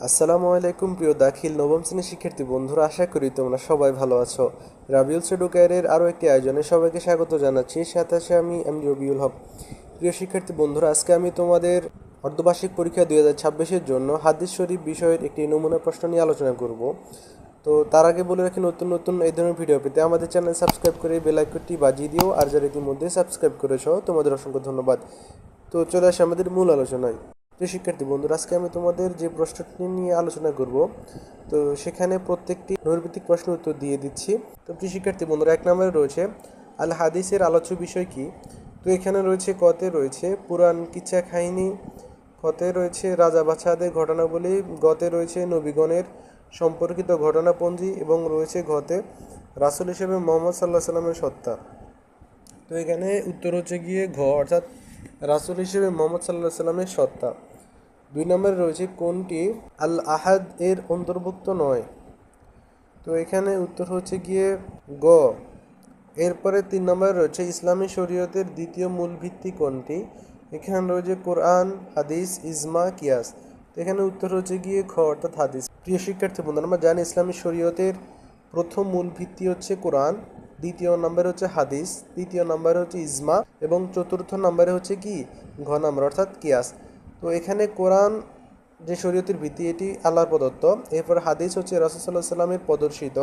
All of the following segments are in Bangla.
আসসালামু আলাইকুম প্রিয় দাখিল নবম শ্রেণীর শিক্ষার্থী বন্ধুরা, আশা করি তোমরা সবাই ভালো আছো। রাবিউল এডুকেয়ারের আরও একটি আয়োজনে সবাইকে স্বাগত জানাচ্ছি। সাথে আমি রবিউল হক। প্রিয় শিক্ষার্থী বন্ধুরা, আজকে আমি তোমাদের অর্ধবার্ষিক পরীক্ষা 2026-এর জন্য হাদিস শরীফ বিষয়ের একটি নমুনা প্রশ্ন নিয়ে আলোচনা করব। তো তার আগে বলে রাখি, নতুন নতুন এই ধরনের ভিডিও পেতে আমাদের চ্যানেল সাবস্ক্রাইব করে বেল আইকনটি বাজিয়ে দিও। আর যারা ইতিমধ্যে সাবস্ক্রাইব করেছো তোমাদের অসংখ্য ধন্যবাদ। তো চলে আসি আমাদের মূল আলোচনায়। প্রিয় শিক্ষার্থী বন্ধুরা, আজকে আমি তোমাদের যে প্রশ্নটি নিয়ে আলোচনা করব, তো সেখানে প্রত্যেকটি নৈর্ভিত্তিক প্রশ্নের উত্তর দিয়ে দিচ্ছি। তো প্রিয় শিক্ষার্থী বন্ধুরা, 1 নম্বরে রয়েছে আল হাদিসের আলোচ্য বিষয় কি। তো এখানে রয়েছে কতে রয়েছে পুরাণ কিচ্ছা কাহিনী, খতে রয়েছে রাজা বাদশাহদের ঘটনাবলী, গতে রয়েছে নবীগণের সম্পর্কিত ঘটনাপঞ্জি এবং রয়েছে ঘতে রাসূল হিসেবে মোহাম্মদ সাল্লাহ সাল্লামের সত্তা। তো এখানে উত্তর হচ্ছে গিয়ে ঘ, অর্থাৎ রাসূল হিসেবে মোহাম্মদ সাল্লাহ সাল্লামের সত্তা। 2 নম্বরে রয়েছে কোনটি আল আহাদ এর অন্তর্ভুক্ত নয়। তো এখানে উত্তর হচ্ছে গিয়ে গ। এরপরে 3 নম্বরে রয়েছে ইসলামী শরীয়তের দ্বিতীয় মূল ভিত্তি কোনটি। এখানে রয়েছে কোরআন, হাদিস, ইজমা, কিয়াস। তো এখানে উত্তর হচ্ছে গিয়ে খ, অর্থাৎ হাদিস। প্রিয় শিক্ষার্থী বন্ধুরা, আমরা জানি ইসলামী শরীয়তের প্রথম মূল ভিত্তি হচ্ছে কোরআন, দ্বিতীয় নম্বরে হচ্ছে হাদিস, তৃতীয় নম্বরে হচ্ছে ইজমা এবং চতুর্থ নম্বরে হচ্ছে কি ঘ নম্বর, অর্থাৎ কিয়াস। তো এখানে কোরআন যে শরীয়তের ভিত্তি, এটি আল্লাহর প্রদত্ত। এরপর হাদিস হচ্ছে রাসূল সাল্লাল্লাহু আলাইহি সাল্লামের প্রদর্শিত।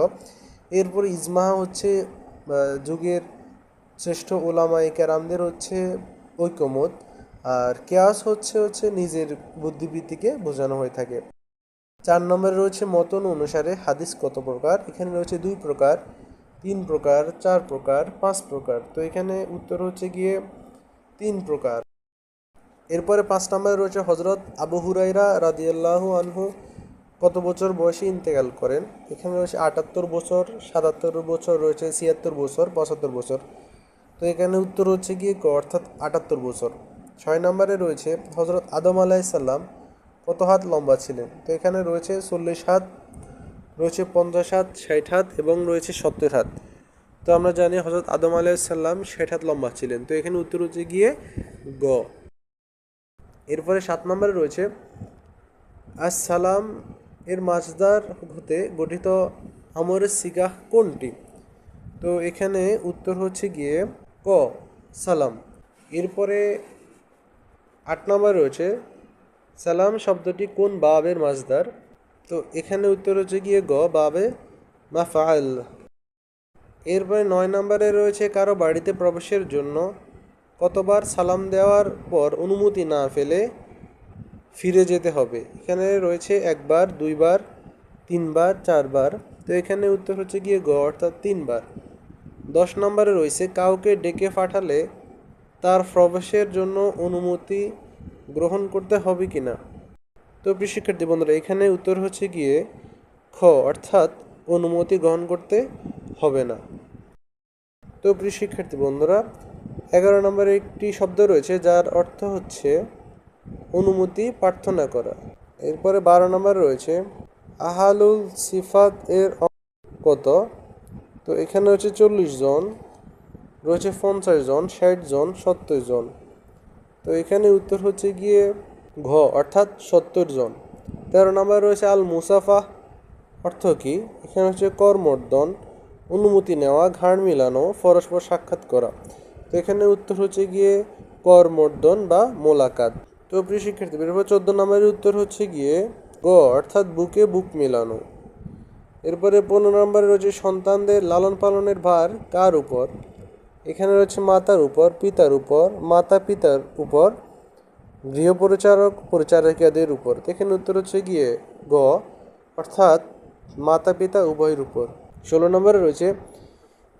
এরপর ইজমা হচ্ছে যুগের শ্রেষ্ঠ ওলামায়ে কেরামদের হচ্ছে ঐকমত। আর কিয়াস হচ্ছে নিজের বুদ্ধিবৃত্তিকে বোঝানো হয়ে থাকে। 4 নম্বরে রয়েছে মতন অনুসারে হাদিস কত প্রকার। এখানে রয়েছে 2 প্রকার, 3 প্রকার, 4 প্রকার, 5 প্রকার। তো এখানে উত্তর হচ্ছে গিয়ে 3 প্রকার। এরপরে 5 নম্বরে রয়েছে হযরত আবু হুরায়রা রাদিয়াল্লাহু আনহু কত বছর বয়সে ইন্তেকাল করেন। এখানে রয়েছে 78 বছর, 77 বছর, রয়েছে 76 বছর, 75 বছর। তো এখানে উত্তর হচ্ছে গিয়ে ক, অর্থাৎ 78 বছর। 6 নম্বরে রয়েছে হযরত আদম আলাইহিস সালাম কত হাত লম্বা ছিলেন। তো এখানে রয়েছে 40 হাত, রয়েছে 50 হাত, 60 হাত এবং রয়েছে 70 হাত। তো আমরা জানি হযরত আদম আলাইহিস সালাম 60 হাত লম্বা ছিলেন। তো এখানে উত্তর হচ্ছে গিয়ে গ। এরপরে 7 নম্বরে রয়েছে আসসালাম এর মাসদার হতে গঠিত আমরের সিগাহ কোনটি। তো এখানে উত্তর হচ্ছে গিয়ে ক, সালাম। এরপরে 8 নম্বরে রয়েছে সালাম শব্দটি কোন বাবের মাসদার। তো এখানে উত্তর হচ্ছে গিয়ে গ, বাবে মাফআল। এরপরে 9 নম্বরে রয়েছে কারো বাড়িতে প্রবেশের জন্য কতবার সালাম দেওয়ার পর অনুমতি না ফেলে ফিরে যেতে হবে। এখানে রয়েছে 1 বার, 2 বার, 3 বার, 4 বার। তো এখানে উত্তর হচ্ছে গিয়ে গ, অর্থাৎ 3 বার। 10 নম্বরে রয়েছে কাউকে ডেকে পাঠালে তার প্রবেশের জন্য অনুমতি গ্রহণ করতে হবে কিনা। তো প্রিয় শিক্ষার্থী বন্ধুরা, এখানে উত্তর হচ্ছে গিয়ে খ, অর্থাৎ অনুমতি গ্রহণ করতে হবে না। তো প্রিয় শিক্ষার্থী বন্ধুরা, 11 নম্বরে একটি শব্দ রয়েছে যার অর্থ হচ্ছে অনুমতি প্রার্থনা করা। এরপরে 12 নম্বর রয়েছে আহালুল সিফাত এর কত। তো এখানে হচ্ছে 40 জন, রয়েছে 50 জন, 60 জন, 70 জন। তো এখানে উত্তর হচ্ছে গিয়ে ঘ, অর্থাৎ 70 জন। 13 নম্বর রয়েছে আল মুসাফা অর্থ কি। এখানে হচ্ছে করমর্দন, অনুমতি নেওয়া, ঘাড় মিলানো, পরস্পর সাক্ষাৎ করা। তো এখানে উত্তর হচ্ছে গিয়ে করমর্দন বা মোলাকাত। তো প্রিয় শিক্ষার্থী, এরপর 14 নম্বরের উত্তর হচ্ছে গিয়ে গ, অর্থাৎ বুকে বুক মিলানো। এরপরে 15 নম্বরে রয়েছে সন্তানদের লালন পালনের ভার কার উপর। এখানে রয়েছে মাতার উপর, পিতার উপর, মাতা পিতার উপর, গৃহপরিচারক পরিচারিকাদের উপর। এখানে উত্তর হচ্ছে গিয়ে গ, অর্থাৎ মাতা পিতা উভয়ের উপর। 16 নম্বরে রয়েছে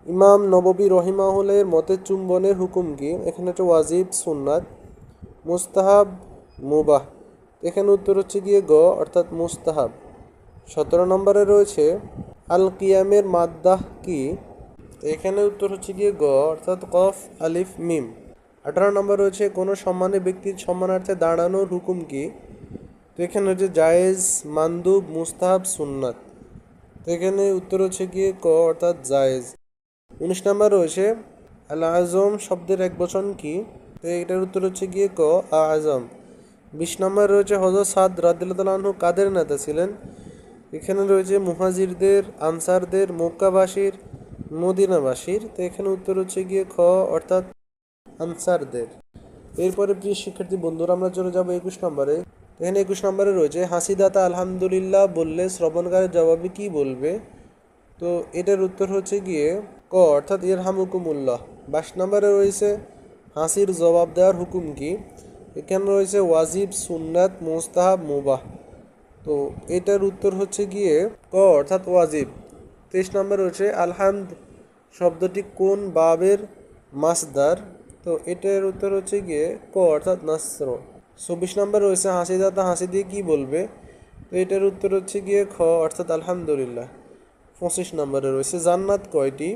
ইমাম নববী রহিমাহুল্লাহের মতে চুম্বনের হুকুম কি। এখানে হচ্ছে ওয়াজিব, সুন্নাত, মুস্তাহাব, মুবাহ। এখানে উত্তর হচ্ছে গিয়ে গ, অর্থাৎ মুস্তাহাব। 17 নম্বরে রয়েছে আল কিয়ামের মাদ্দাহ কি। এখানে উত্তর হচ্ছে গিয়ে গ, অর্থাৎ কফ আলিফ মিম। 18 নম্বর রয়েছে কোনো সম্মানী ব্যক্তির সম্মানার্থে দাঁড়ানোর হুকুম কি। তো এখানে হচ্ছে জায়েজ, মানদুব, মুস্তাহাব, সুন্নাত। তো এখানে উত্তর হচ্ছে গিয়ে ক, অর্থাৎ জায়েজ। 19 নম্বর রয়েছে আল আজম শব্দের এক বচন কি। তো এটার উত্তর হচ্ছে গিয়ে ক, আজম। 20 নম্বরে রয়েছে হযরত সাদ রাদিয়াল্লাহু আনহু কাদের নেতা ছিলেন? এখানে রয়েছে মুহাজিরদের, আনসারদের, মক্কাবাসীর, মদিনাবাসীর। তো এখানে উত্তর হচ্ছে গিয়ে খ, অর্থাৎ আনসারদের। এরপরে প্রিয় শিক্ষার্থী বন্ধুরা আমরা চলে যাব 21 নম্বরে। এখানে 21 নম্বরে রয়েছে হাসিদাতা আলহামদুলিল্লাহ বললে শ্রবণকারের জবাবে কি বলবে? তো এটার উত্তর হচ্ছে গিয়ে ক, অর্থাৎ ইরহামুকুমুল্লাহ। 22 নম্বরে রয়েছে হাসির জবাব দেওয়ার হুকুম কি? এখানে রয়েছে ওয়াজিব, সুন্নাত, মুস্তাহাব, মুবাহ। তো এটার উত্তর হচ্ছে গিয়ে ক, অর্থাৎ ওয়াজিব। 23 নম্বরে রয়েছে আলহামদ শব্দটি কোন বাবের মাসদার? তো এটার উত্তর হচ্ছে গিয়ে ক, অর্থাৎ নাসর। 24 নম্বরে রয়েছে হাসিদাতা হাসি দিয়ে কি বলবে? তো এটার উত্তর হচ্ছে গিয়ে খ, অর্থাৎ আলহামদুলিল্লাহ। 25 নম্বরে রয়েছে জান্নাত কয়টি?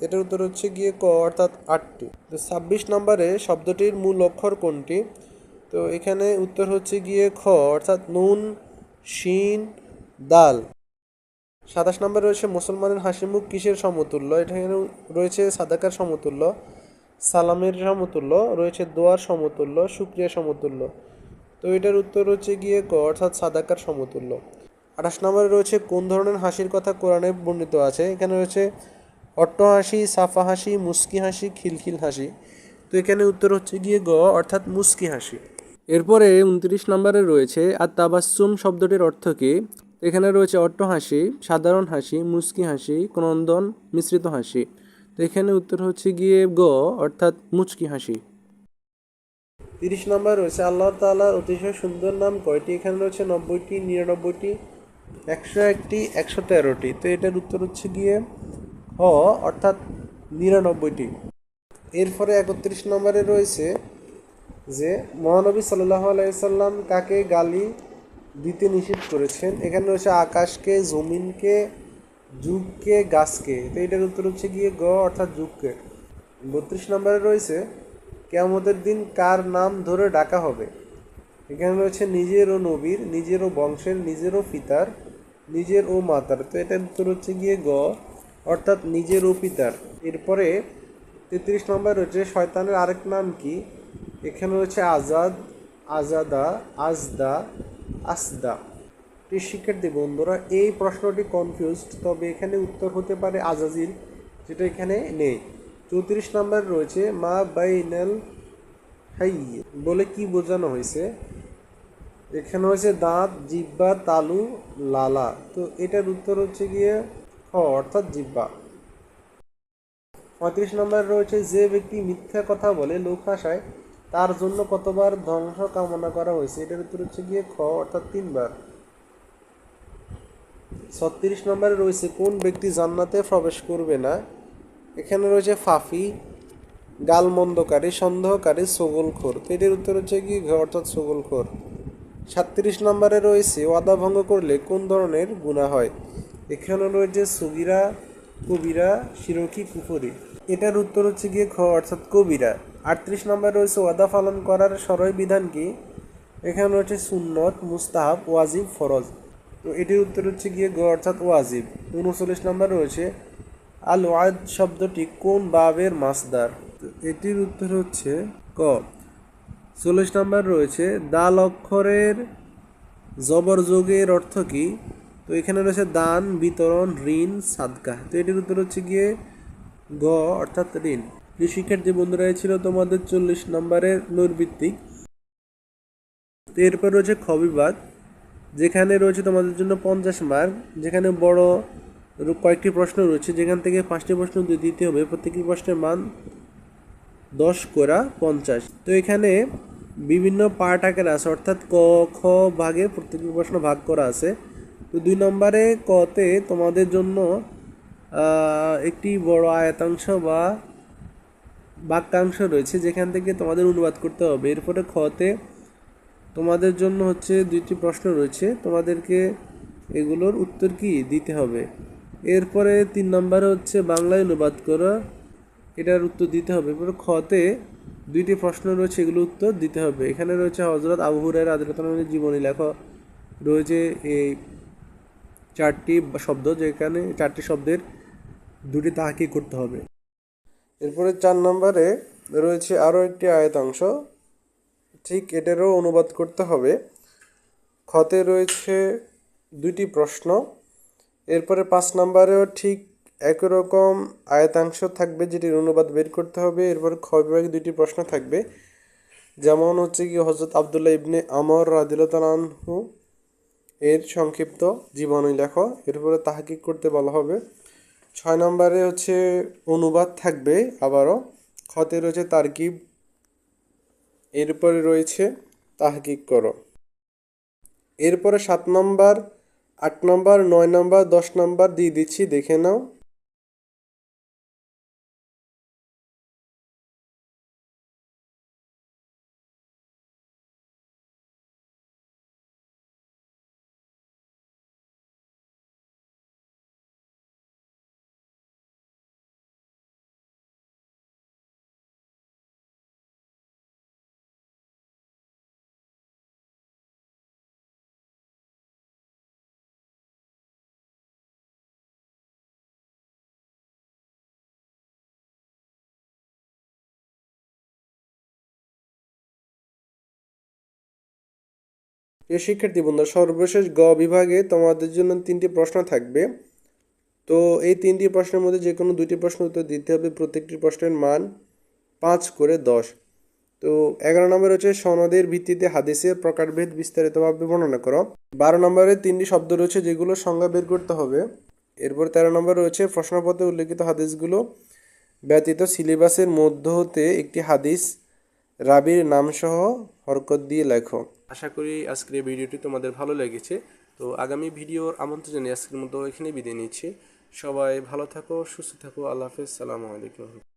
এটার উত্তর হচ্ছে গিয়ে ক, অর্থাৎ 8টি। তো 26 নম্বরে শব্দটির মূল অক্ষর কোনটি? তো এখানে উত্তর হচ্ছে গিয়ে খ, অর্থাৎ নুন, শিন, দাল। 27 নম্বরে রয়েছে মুসলমানের হাসি মুখ কিসের সমতুল্য? এখানে রয়েছে সাদাকার সমতুল্য, সালামের সমতুল্য, রয়েছে দোয়ার সমতুল্য, শুকরিয়া সমতুল্য। তো এটার উত্তর হচ্ছে গিয়ে ক, অর্থাৎ সাদাকার সমতুল্য। 28 নম্বরে রয়েছে কোন ধরনের হাসির কথা কোরআনে বর্ণিত আছে? এখানে রয়েছে অট্ট হাসি, সাফা হাসি, মুস্কি হাসি, খিলখিল হাসি। তো এখানে উত্তর হচ্ছে গিয়ে গ, অর্থাৎ মুস্কি হাসি। এরপরে 29 নম্বরে রয়েছে আর তাবাসসুম শব্দটির অর্থ কী? এখানে রয়েছে অট্ট হাসি, সাধারণ হাসি, মুস্কি হাসি, ক্রন্দন মিশ্রিত হাসি। তো এখানে উত্তর হচ্ছে গিয়ে গ, অর্থাৎ মুচকি হাসি। 30 নম্বর রয়েছে আল্লাহ তাআলার অতিশয় সুন্দর নাম কয়টি? এখানে রয়েছে 90টি, 99টি, 101টি, 113টি। তো এটার উত্তর হচ্ছে গিয়ে হ, অর্থাৎ 99টি। এরপরে 31 নম্বরে রয়েছে যে মহানবী সাল্লাল্লাহু আলাইহি সাল্লাম কাকে গালি দিতে নিষেধ করেছেন? এখানে রয়েছে আকাশকে, জমিনকে, যুগকে, গাছকে। তো এটার উত্তর হচ্ছে গিয়ে গ, অর্থাৎ যুগকে। 32 নম্বরে রয়েছে কিয়ামতের দিন কার নাম ধরে ডাকা হবে? এখানে রয়েছে নিজের ও নবীর, নিজের ও বংশের, নিজের ও পিতার, নিজের ও মাতার। তো এটার উত্তর হচ্ছে গিয়ে গ, অর্থাৎ নিজের ও পিতার। এরপরে 33 নম্বর রয়েছে শয়তানের আরেক নাম কি? এখানে রয়েছে আজাদ, আজাদা, আজদা, আসদা। প্রিয় শিক্ষার্থী বন্ধুরা এই প্রশ্নটি কনফিউজড, তবে এখানে উত্তর হতে পারে আজাজিল, যেটা এখানে নেই। 34 নম্বর রয়েছে মা বাইনাল হাই বলে কি বোঝানো হয়েছে? এখানে হয়েছে দাঁত, জিহ্বা, তালু, লালা। তো এটার উত্তর হচ্ছে গিয়ে খ, অর্থাৎ জিহ্বা। 35 নম্বর রয়েছে যে ব্যক্তি মিথ্যা কথা বলে লোক হাসায় তার জন্য কতবার ধ্বংস কামনা করা হয়েছে? এটার উত্তর হচ্ছে গিয়ে খ, অর্থাৎ 3বার। 36 নম্বরে রয়েছে কোন ব্যক্তি জান্নাতে প্রবেশ করবে না? এখানে রয়েছে ফাফি, গালমন্দকারী, সন্দেহকারী, ছগলখোর। তো এটার উত্তর হচ্ছে কি ঘ, অর্থাৎ ছগলখোর। 37 নম্বরে রয়েছে ওয়াদা ভঙ্গ করলে কোন ধরনের গুনাহ হয়? এখানে রয়েছে সগীরা, কবিরা, শিরকি, কুফরি। এটার উত্তর হচ্ছে গিয়ে খ, অর্থাৎ কবিরা। 38 নম্বরে রয়েছে ওয়াদা পালন করার সরল বিধান কি? এখানে রয়েছে সুন্নত, মুস্তাহাব, ওয়াজিব, ফরজ। তো এটির উত্তর হচ্ছে গিয়ে গ, অর্থাৎ ওয়াজিব। 39 নম্বরে রয়েছে আল ওয়াদ শব্দটি কোন বাবের মাসদার? তো এটির উত্তর হচ্ছে ক। 40 নম্বর রয়েছে দাল অক্ষরের জবরযোগের অর্থ কি? তো এখানে রয়েছে দান, বিতরণ, ঋণ, সাদকা। তো এটির উত্তর হচ্ছে গিয়ে গ, অর্থাৎ ঋণ। যে শিক্ষার্থী বন্ধুরা ছিল তোমাদের 40 নম্বরের নৈর্ভিত্তিক। এরপর রয়েছে খ বিভাগ, যেখানে রয়েছে তোমাদের জন্য 50 মার্ক, যেখানে বড় কয়েকটি প্রশ্ন রয়েছে, যেখান থেকে 5টি প্রশ্ন দিতে হবে। প্রত্যেকটি প্রশ্নের মান 10 করে 50। তো এখানে বিভিন্ন পার্ট আকারে আছে, অর্থাৎ ক, খ ভাগে প্রত্যেকটি প্রশ্ন ভাগ করা আছে। তো 2 নম্বরে কতে তোমাদের জন্য একটি বড় আয়তাংশ বা বাক্যাংশ রয়েছে, যেখান থেকে তোমাদের অনুবাদ করতে হবে। এরপরে খতে তোমাদের জন্য হচ্ছে 2টি প্রশ্ন রয়েছে, তোমাদেরকে এগুলোর উত্তর কি দিতে হবে। এরপরে 3 নম্বরে হচ্ছে বাংলায় অনুবাদ করা, এটার উত্তর দিতে হবে। এরপরে খতে 2টি প্রশ্ন রয়েছে, এগুলো উত্তর দিতে হবে। এখানে রয়েছে হযরত আবু হুরায়রা রাদিয়াল্লাহু আনহু জীবনী লেখা রয়েছে এই 4টি শব্দ, যেখানে 4টি শব্দের 2টি তাহকিক করতে হবে। এরপরে 4 নম্বরে রয়েছে আরও একটি আয়তাংশ, ঠিক এটারও অনুবাদ করতে হবে। খতে রয়েছে 2টি প্রশ্ন, এরপরে 5 নম্বরেও ঠিক একই রকম আয়তাংশ থাকবে, যেটির অনুবাদ বের করতে হবে। এরপরে খ বিভাগে 2টি প্রশ্ন থাকবে, যেমন হচ্ছে কি হযরত আব্দুল্লাহ ইবনে আমর রাদিয়াল্লাহু আনহু এর সংক্ষিপ্ত জীবনী লেখো। এরপরে তাহকিক করতে বলা হবে। 6 নম্বরে হচ্ছে অনুবাদ থাকবে আবারও। খতে রয়েছে তারকিব, এরপরে রয়েছে তাহকিক করো। এরপরে 7 নম্বর, 8 নম্বর, 9 নম্বর, 10 নম্বর দিয়ে দিচ্ছি, দেখে নাও। প্রিয় শিক্ষার্থী বন্ধুরা, সর্বশেষ গ বিভাগে তোমাদের জন্য 3টি প্রশ্ন থাকবে। তো এই 3টি প্রশ্নের মধ্যে যে কোনো 2টি প্রশ্ন উত্তর দিতে হবে। প্রত্যেকটি প্রশ্নের মান 5 করে 10। তো 11 নম্বর হচ্ছে সনদের ভিত্তিতে হাদিসের প্রকারভেদ বিস্তারিতভাবে বর্ণনা করো। 12 নম্বরে 3টি শব্দ রয়েছে, যেগুলো সংজ্ঞা বের করতে হবে। এরপর 13 নম্বর রয়েছে প্রশ্নপত্রে উল্লেখিত হাদিসগুলো ব্যতীত সিলেবাসের মধ্য হতে একটি হাদিস রাবির নামসহ হরকত দিয়ে লেখো। আশা করি আজকের এই ভিডিওটি তোমাদের ভালো লেগেছে। তো আগামী ভিডিওর আমন্ত্রণ জানিয়ে আজকের মতো এখানেই বিদায় নিচ্ছি। সবাই ভালো থাকো, সুস্থ থাকো। আল্লাহ হাফেজ, সালামু আলাইকুম।